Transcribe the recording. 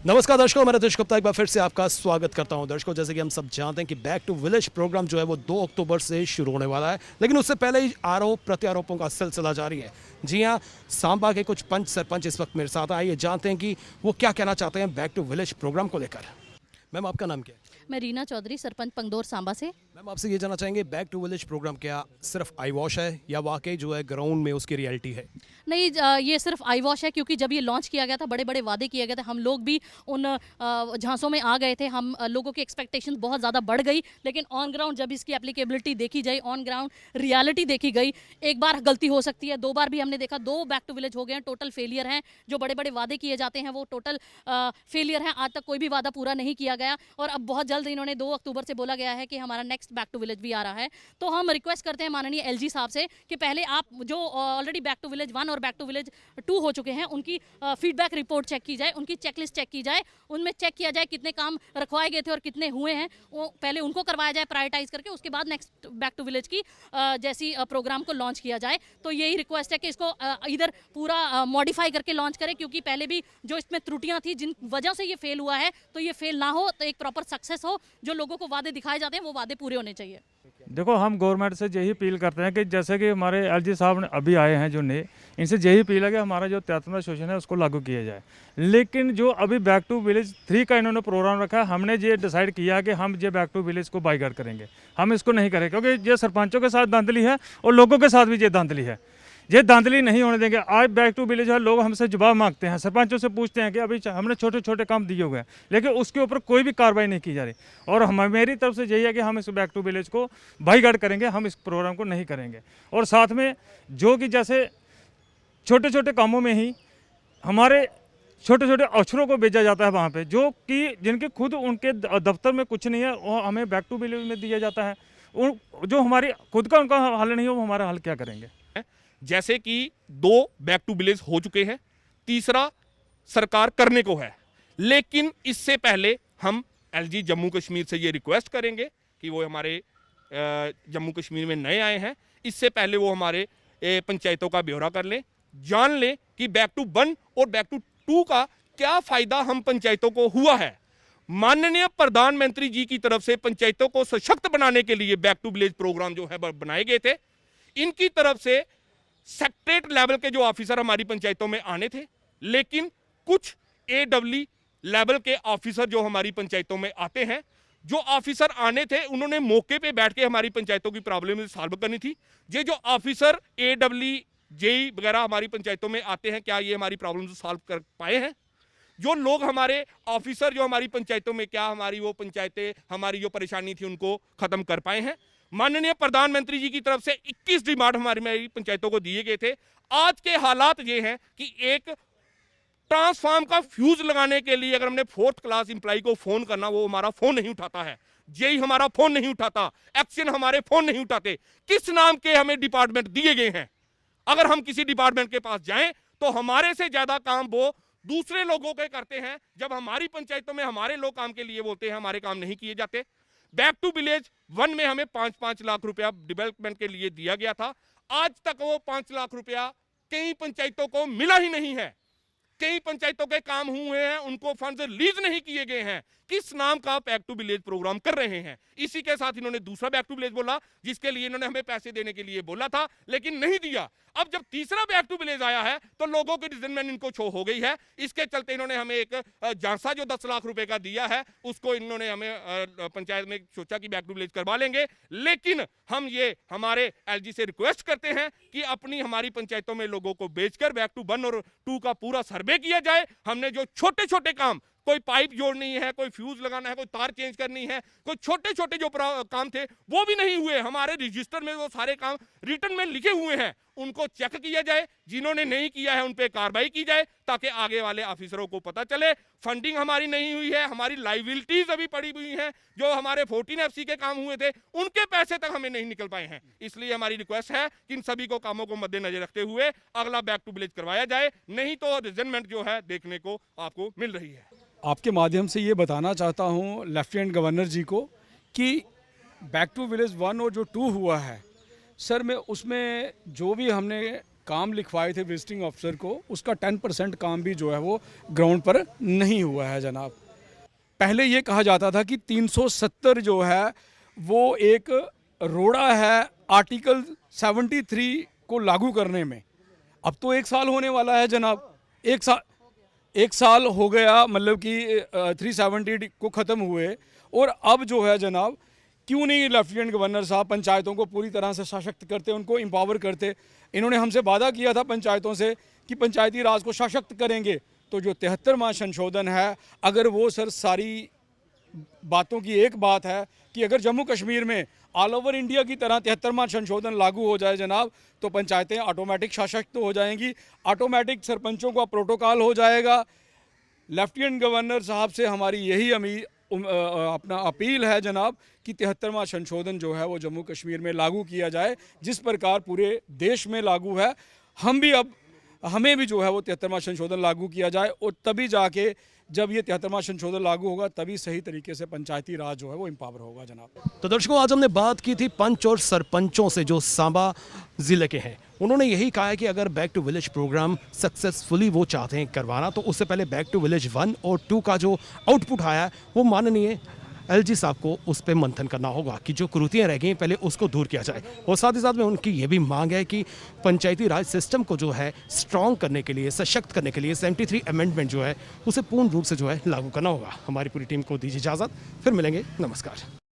नमस्कार दर्शकों, मैं रतीश गुप्ता एक बार फिर से आपका स्वागत करता हूं। दर्शकों, जैसे कि हम सब जानते हैं कि बैक टू विलेज प्रोग्राम जो है वो 2 अक्टूबर से शुरू होने वाला है, लेकिन उससे पहले ही आरोप प्रत्यारोपों का सिलसिला जारी है। जी हां, सांबा के कुछ पंच सरपंच इस वक्त मेरे साथ हैं। आइए जानते हैं कि वो क्या कहना चाहते हैं बैक टू विलेज प्रोग्राम को लेकर। मैम, आपका नाम क्या है? मैं रीना चौधरी, सरपंच पंगदौर सांबा से। मैम, आपसे ये जानना चाहेंगे बैक टू विलेज प्रोग्राम क्या सिर्फ आई वॉश है या वाकई जो है ग्राउंड में उसकी रियलिटी है? नहीं, ये सिर्फ आई वॉश है, क्योंकि जब ये लॉन्च किया गया था बड़े बड़े वादे किए गए थे। हम लोग भी उन झांसों में आ गए थे। हम लोगों की एक्सपेक्टेशन बहुत ज़्यादा बढ़ गई, लेकिन ऑन ग्राउंड जब इसकी एप्लीकेबिलिटी देखी जाए, ऑन ग्राउंड रियलिटी देखी गई, एक बार गलती हो सकती है, 2 बार भी हमने देखा, 2 बैक टू विलेज हो गए हैं, टोटल फेलियर हैं। जो बड़े बड़े वादे किए जाते हैं वो टोटल फेलियर हैं। आज तक कोई भी वादा पूरा नहीं किया गया और अब बहुत जल्द इन्होंने 2 अक्टूबर से बोला गया है कि हमारा नेक्स्ट बैक टू विलेज भी आ रहा है। तो हम रिक्वेस्ट करते हैं माननीय एलजी साहब से कि पहले आप जो ऑलरेडी बैक टू विलेज 1 और बैक टू विलेज 2 हो चुके हैं, उनकी फीडबैक रिपोर्ट चेक की जाए, उनकी चेकलिस्ट चेक की जाए, उनमें चेक किया जाए कितने काम रखवाए गए थे और कितने हुए हैं, वो पहले उनको करवाया जाए प्रायोरिटाइज करके, उसके बाद नेक्स्ट बैक टू विलेज की जैसी प्रोग्राम को लॉन्च किया जाए। तो यही रिक्वेस्ट है कि इसको इधर पूरा मॉडिफाई करके लॉन्च करें, क्योंकि पहले भी जो इसमें त्रुटियां थी जिन वजह से ये फेल हुआ है, तो ये फेल ना हो, तो एक प्रॉपर सक्सेस हो। जो लोगों को वादे दिखाए जाते हैं वो वादे पूरे होने चाहिए। देखो, हम गवर्नमेंट से यही अपील करते हैं कि जैसे कि हमारे एलजी साहब ने अभी आए हैं जो नए, इनसे यही अपील है कि हमारा जो 73वां सेशन है उसको लागू किया जाए। लेकिन जो अभी बैक टू विलेज 3 का इन्होंने प्रोग्राम रखा है, हमने ये डिसाइड किया कि हम ये बैक टू विलेज को बाइकआउट करेंगे। हम इसको नहीं करेंगे, क्योंकि ये सरपंचों के साथ धांधली है और लोगों के साथ भी ये धांधली है। ये धांधली नहीं होने देंगे। आज बैक टू विलेज है, लोग हमसे जवाब मांगते हैं, सरपंचों से पूछते हैं कि अभी हमने छोटे छोटे काम दिए हुए हैं, लेकिन उसके ऊपर कोई भी कार्रवाई नहीं की जा रही। और मेरी तरफ से यही है कि हम इस बैक टू विलेज को बाइकआउट करेंगे, हम इस प्रोग्राम को नहीं करेंगे। और साथ में जो कि जैसे छोटे छोटे कामों में ही हमारे छोटे छोटे अक्षरों को भेजा जाता है वहाँ पे, जो कि जिनके खुद उनके दफ्तर में कुछ नहीं है, वो हमें बैक टू विलेज में दिया जाता है। जो हमारी खुद का उनका हल नहीं हो, वो हमारा हल क्या करेंगे? जैसे कि 2 बैक टू विलेज हो चुके हैं, तीसरा सरकार करने को है। लेकिन इससे पहले हम एलजी जम्मू कश्मीर से ये रिक्वेस्ट करेंगे कि वो हमारे जम्मू कश्मीर में नए आए हैं, इससे पहले वो हमारे पंचायतों का ब्यौरा कर लें, जान लें कि बैक टू 1 और बैक टू 2 का क्या फायदा हम पंचायतों को हुआ है। माननीय प्रधानमंत्री जी की तरफ से पंचायतों को सशक्त बनाने के लिए बैक टू विलेज प्रोग्राम जो है बनाए गए थे। इनकी तरफ से सेक्रेटरीट लेवल के जो ऑफिसर हमारी पंचायतों में आने थे, लेकिन कुछ AWE लेवल के ऑफिसर जो हमारी पंचायतों में आते हैं, जो ऑफिसर आने थे उन्होंने मौके पे बैठ के हमारी पंचायतों की प्रॉब्लम सॉल्व करनी थी। ये जो ऑफिसर AWE JE वगैरह हमारी पंचायतों में आते हैं, क्या ये हमारी प्रॉब्लम सॉल्व कर पाए हैं? जो लोग हमारे ऑफिसर जो हमारी पंचायतों में, क्या हमारी वो पंचायतें, हमारी जो परेशानी थी उनको खत्म कर पाए हैं? माननीय प्रधानमंत्री जी की तरफ से 21 डिमांड हमारी पंचायतों को दिए गए थे। आज के हालात ये हैं कि एक ट्रांसफार्म का फ्यूज लगाने के लिए अगर हमने 4th क्लास इंप्लाई को फोन करना, वो हमारा फोन नहीं उठाता है। जेई हमारा फोन नहीं उठाता, एक्शन हमारे फोन नहीं उठाते। किस नाम के हमें डिपार्टमेंट दिए गए हैं? अगर हम किसी डिपार्टमेंट के पास जाएं तो हमारे से ज्यादा काम वो दूसरे लोगों के करते हैं। जब हमारी पंचायतों में हमारे लोग काम के लिए बोलते हैं, हमारे काम नहीं किए जाते। बैक टू विलेज 1 में हमें 5-5 लाख रुपया डेवलपमेंट के लिए दिया गया था। आज तक वो 5 लाख रुपया कई पंचायतों को मिला ही नहीं है। कई पंचायतों के काम हुए हैं, उनको फंड्स रिलीज नहीं किए गए हैं। किस नाम का बैक टू विलेज प्रोग्राम कर रहे हैं? इसी के साथ इन्होंने दूसरा बैक टू विलेज बोला, जिसके लिए इन्होंने हमें पैसे देने के लिए बोला था, लेकिन नहीं दिया। अब जब तीसरा बैक टू विलेज आया है तो लोगों की रिजल्टमेंट इनको शो हो गई है। इसके चलते इन्होंने हमें एक झांसा जो 10 लाख रुपए का दिया है, उसको इन्होंने हमें पंचायत में सोचा कि बैक टू विलेज करवा लेंगे। लेकिन हम ये हमारे एलजी से रिक्वेस्ट करते हैं कि अपनी हमारी पंचायतों में लोगों को बेचकर बैक टू 1 और 2 का पूरा सर्वे किया जाए। हमने जो छोटे छोटे काम, कोई पाइप जोड़नी है, कोई फ्यूज लगाना है, कोई तार चेंज करनी है, कोई छोटे छोटे जो काम थे वो भी नहीं हुए। हमारे रजिस्टर में वो सारे काम रिटर्न में लिखे हुए हैं, उनको चेक किया जाए। जिन्होंने नहीं किया है उन पे कार्रवाई की जाए, ताकि आगे वाले ऑफिसरों को पता चले। फंडिंग हमारी नहीं हुई है, हमारी लाइबिलिटीज अभी पड़ी हुई हैं। जो हमारे 14 FC के काम हुए थे, उनके पैसे तक हमें नहीं निकल पाए हैं। इसलिए हमारी रिक्वेस्ट है कि इन सभी को कामों को मद्देनजर रखते हुए अगला बैक टू विलेज करवाया जाए, नहीं तो रिजल्टमेंट जो है देखने को आपको मिल रही है। आपके माध्यम से ये बताना चाहता हूँ लेफ्टिनेंट गवर्नर जी को कि बैक टू विलेज 1 और जो 2 हुआ है, सर मैं उसमें जो भी हमने काम लिखवाए थे विजिटिंग ऑफिसर को, उसका 10% काम भी जो है वो ग्राउंड पर नहीं हुआ है जनाब। पहले ये कहा जाता था कि 370 जो है वो एक रोड़ा है आर्टिकल 73 को लागू करने में। अब तो 1 साल होने वाला है जनाब, 1 साल हो गया, मतलब कि 370 को ख़त्म हुए, और अब जो है जनाब क्यों नहीं लेफ्टिनेंट गवर्नर साहब पंचायतों को पूरी तरह से सशक्त करते, उनको एम्पावर करते। इन्होंने हमसे वादा किया था पंचायतों से कि पंचायती राज को सशक्त करेंगे, तो जो 73वां संशोधन है, अगर वो सर सारी बातों की एक बात है कि अगर जम्मू कश्मीर में ऑल ओवर इंडिया की तरह 73वां संशोधन लागू हो जाए जनाब, तो पंचायतें ऑटोमेटिक सशक्त हो जाएंगी, ऑटोमेटिक सरपंचों का प्रोटोकॉल हो जाएगा। लेफ्टिनेंट गवर्नर साहब से हमारी यही अपना अपील है जनाब कि 73वां संशोधन जो है वो जम्मू कश्मीर में लागू किया जाए, जिस प्रकार पूरे देश में लागू है। हमें भी जो है वो 73वां संशोधन लागू किया जाए, और तभी जाके जब ये 73वां संशोधन लागू होगा तभी सही तरीके से पंचायती राज जो है वो एम्पावर होगा जनाब। तो दर्शकों, आज हमने बात की थी पंच और सरपंचों से जो सांबा ज़िले के हैं। उन्होंने यही कहा है कि अगर back to village programme successfully वो चाहते हैं करवाना, तो उससे पहले बैक टू विलेज 1 और 2 का जो आउटपुट आया है वो माननीय एलजी साहब को उस पर मंथन करना होगा कि जो कुरीतियाँ रह गई हैं पहले उसको दूर किया जाए। और साथ ही साथ में उनकी ये भी मांग है कि पंचायती राज सिस्टम को जो है स्ट्रॉन्ग करने के लिए, सशक्त करने के लिए 73 अमेंडमेंट जो है उसे पूर्ण रूप से जो है लागू करना होगा। हमारी पूरी टीम को दीजिए इजाज़त, फिर मिलेंगे, नमस्कार।